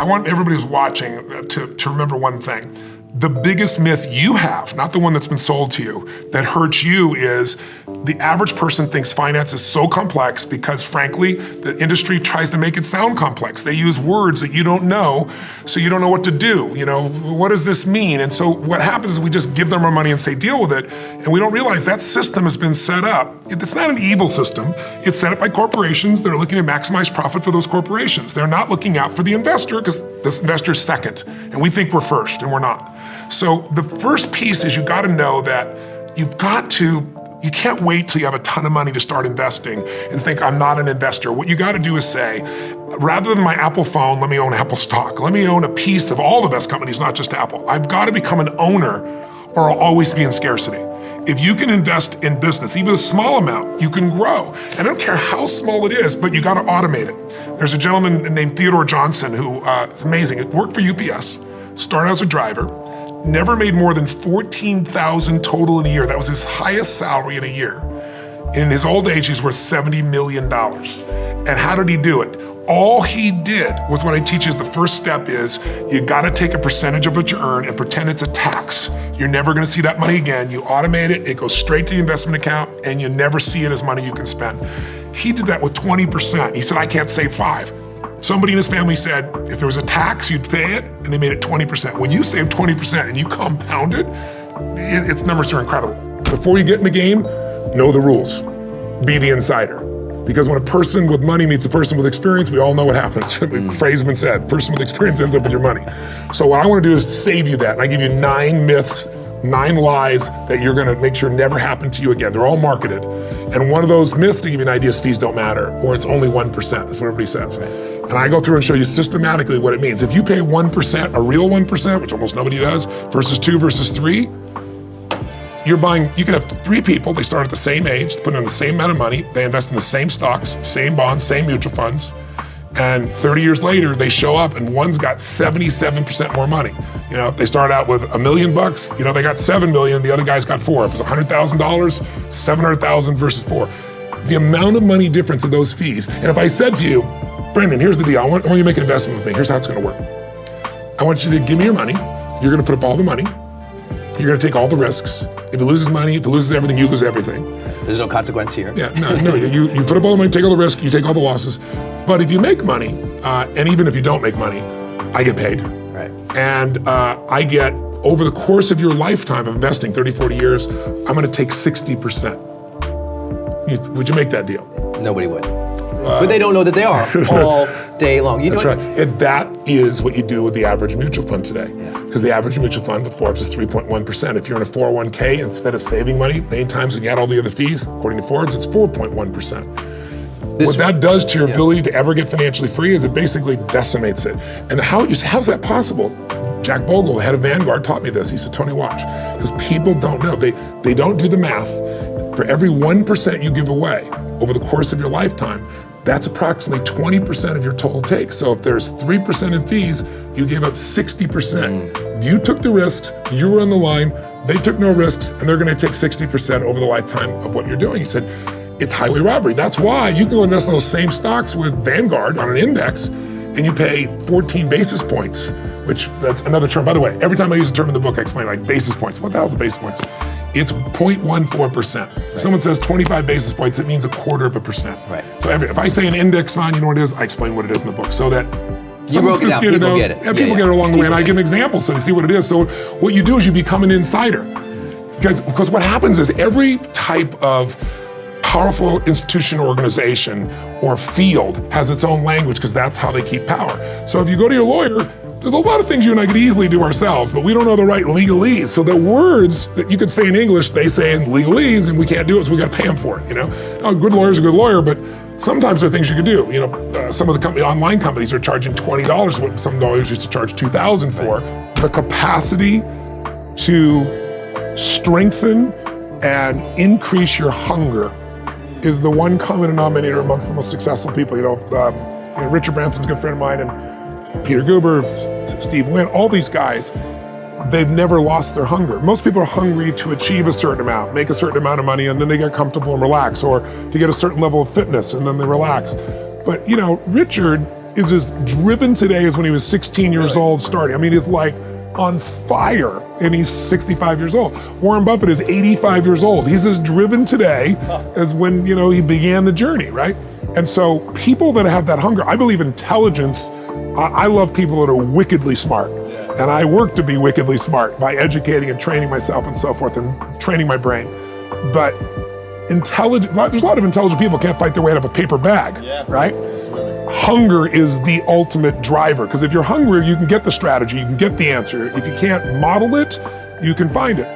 I want everybody who's watching to remember one thing. The biggest myth you have, not the one that's been sold to you, that hurts you is the average person thinks finance is so complex because frankly, the industry tries to make it sound complex. They use words that you don't know, so you don't know what to do. You know, what does this mean? And so what happens is we just give them our money and say, deal with it. And we don't realize that system has been set up. It's not an evil system. It's set up by corporations that are looking to maximize profit for those corporations. They're not looking out for the investor because this investor is second. And we think we're first, and we're not. So the first piece is you got to know that you can't wait till you have a ton of money to start investing and think, I'm not an investor. What you got to do is say, rather than my Apple phone, let me own Apple stock. Let me own a piece of all the best companies, not just Apple. I've got to become an owner or I'll always be in scarcity. If you can invest in business, even a small amount, you can grow. And I don't care how small it is, but you got to automate it. There's a gentleman named Theodore Johnson who is amazing. He worked for UPS, started as a driver, never made more than $14,000 total in a year. That was his highest salary in a year. In his old age, he's worth $70 million. And how did he do it? All he did was what I teach is the first step is you gotta take a percentage of what you earn and pretend it's a tax. You're never gonna see that money again. You automate it, it goes straight to the investment account, and you never see it as money you can spend. He did that with 20%. He said, I can't save 5. Somebody in his family said, if there was a tax, you'd pay it, and they made it 20%. When you save 20% and you compound it, its numbers are incredible. Before you get in the game, know the rules. Be the insider. Because when a person with money meets a person with experience, we all know what happens. Phrase has been said, person with experience ends up with your money. So what I want to do is save you that. And I give you 9 myths, 9 lies that you're gonna make sure never happen to you again. They're all marketed. And one of those myths, to give you an idea, is fees don't matter, or it's only 1%, that's what everybody says. Right. And I go through and show you systematically what it means. If you pay 1%, a real 1%, which almost nobody does, versus 2 versus 3, you can have 3 people, they start at the same age, put in the same amount of money, they invest in the same stocks, same bonds, same mutual funds, and 30 years later, they show up and one's got 77% more money. You know, they start out with $1 million, you know, they got 7 million, the other guy's got 4. If it's $100,000, 700,000 versus 4. The amount of money difference of those fees. And if I said to you, Brendan, here's the deal, I want you to make an investment with me, here's how it's gonna work. I want you to give me your money, you're gonna put up all the money, you're gonna take all the risks. If it loses money, if it loses everything, you lose everything. There's no consequence here. Yeah, no, you put up all the money, take all the risk, you take all the losses. But if you make money, and even if you don't make money, I get paid. Right. And I get, over the course of your lifetime of investing, 30, 40 years, I'm gonna take 60%. Would you make that deal? Nobody would. But they don't know that they are all day long. That's right. And that is what you do with the average mutual fund today. Because the average mutual fund with Forbes is 3.1%. If you're in a 401k, instead of saving money, many times when you add all the other fees, according to Forbes, it's 4.1%. What that does to your ability to ever get financially free is it basically decimates it. And how's that possible? Jack Bogle, the head of Vanguard, taught me this. He said, Tony, watch. Because people don't know. They don't do the math. For every 1% you give away over the course of your lifetime, that's approximately 20% of your total take. So if there's 3% in fees, you gave up 60%. You took the risks, you were on the line, they took no risks, and they're gonna take 60% over the lifetime of what you're doing. He said, it's highway robbery. That's why you can go invest in those same stocks with Vanguard on an index, and you pay 14 basis points, which that's another term. By the way, every time I use a term in the book, I explain like basis points. What the hell's a basis points? It's 0.14%. Right. If someone says 25 basis points, it means 1/4%. Right. So if I say an index fund, you know what it is, I explain what it is in the book so that someone sophisticated knows. People get it along the way, and I give an example so they see what it is. So what you do is you become an insider. Because what happens is every type of powerful institution, organization, or field has its own language because that's how they keep power. So if you go to your lawyer, there's a lot of things you and I could easily do ourselves, but we don't know the right legalese. So the words that you could say in English, they say in legalese, and we can't do it, so we got to pay them for it. You know, a good lawyer's a good lawyer, but sometimes there are things you could do. You know, some of the online companies are charging $20 what some lawyers used to charge $2,000 for. The capacity to strengthen and increase your hunger is the one common denominator amongst the most successful people. You know, Richard Branson's a good friend of mine, and Peter Guber, Steve Wynn, all these guys, they've never lost their hunger. Most people are hungry to achieve a certain amount, make a certain amount of money, and then they get comfortable and relax, or to get a certain level of fitness, and then they relax. But you know, Richard is as driven today as when he was 16 years old starting. I mean, he's like on fire, and he's 65 years old. Warren Buffett is 85 years old. He's as driven today as when, he began the journey, right? And so people that have that hunger, I believe intelligence, I love people that are wickedly smart. And I work to be wickedly smart by educating and training myself and so forth and training my brain. But there's a lot of intelligent people who can't fight their way out of a paper bag, right? Hunger is the ultimate driver, because if you're hungry, you can get the strategy, you can get the answer. If you can't model it, you can find it.